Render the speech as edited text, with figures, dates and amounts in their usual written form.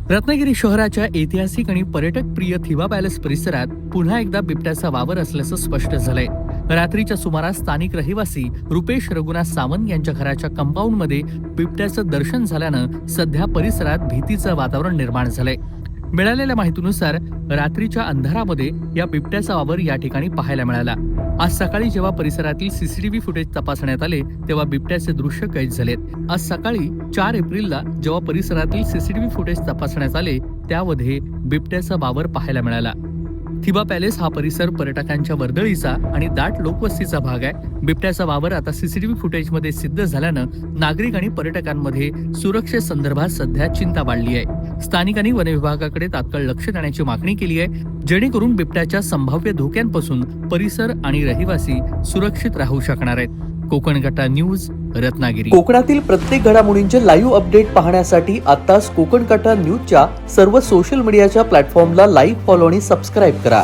रत्नागिरी शहराच्या ऐतिहासिक आणि पर्यटक प्रिय थिबा पॅलेस परिसरात पुन्हा एकदा बिबट्याचा वावर असल्याचं स्पष्ट झालंय. रात्रीच्या सुमारास स्थानिक रहिवासी रुपेश रघुनाथ सावंत यांच्या घराच्या कंपाऊंडमध्ये बिबट्याचं दर्शन झाल्यानं सध्या परिसरात भीतीचं वातावरण निर्माण झालंय. मिळालेल्या माहितीनुसार रात्रीच्या अंधारामध्ये या बिबट्याचा वावर या ठिकाणी पाहायला मिळाला. आज सकाळी जेव्हा परिसरातील सीसीटीव्ही फुटेज तपासण्यात आले तेव्हा बिबट्याचे दृश्य कैद झालेत. आज सकाळी 4 एप्रिलला जेव्हा परिसरातील सीसीटीव्ही फुटेज तपासण्यात आले त्यामध्ये बिबट्याचा वावर पाहायला मिळाला. थिबा पॅलेस हा परिसर पर्यटकांच्या वर्दळीचा आणि दाट लोकवस्तीचा भाग आहे. बिबट्याचा वावर आता सीसीटीव्ही फुटेजमध्ये सिद्ध झाल्यानं नागरिक आणि पर्यटकांमध्ये सुरक्षेसंदर्भात सध्या चिंता वाढली आहे. स्थानिकांनी वन विभागाकडे तात्काळ लक्ष देण्याची मागणी केली आहे, जेणेकरून बिबट्याच्या संभाव्य धोक्यांपासून परिसर आणि रहिवासी सुरक्षित राहू शकणार आहेत. कोकण कट्टा न्यूज, रत्नागिरी. कोकणातील प्रत्येक घडामोडींचे लाईव्ह अपडेट पाहण्यासाठी आताच कोकण कट्टा न्यूजच्या सर्व सोशल मीडियाच्या प्लॅटफॉर्मला लाईक, फॉलो आणि सबस्क्राईब करा.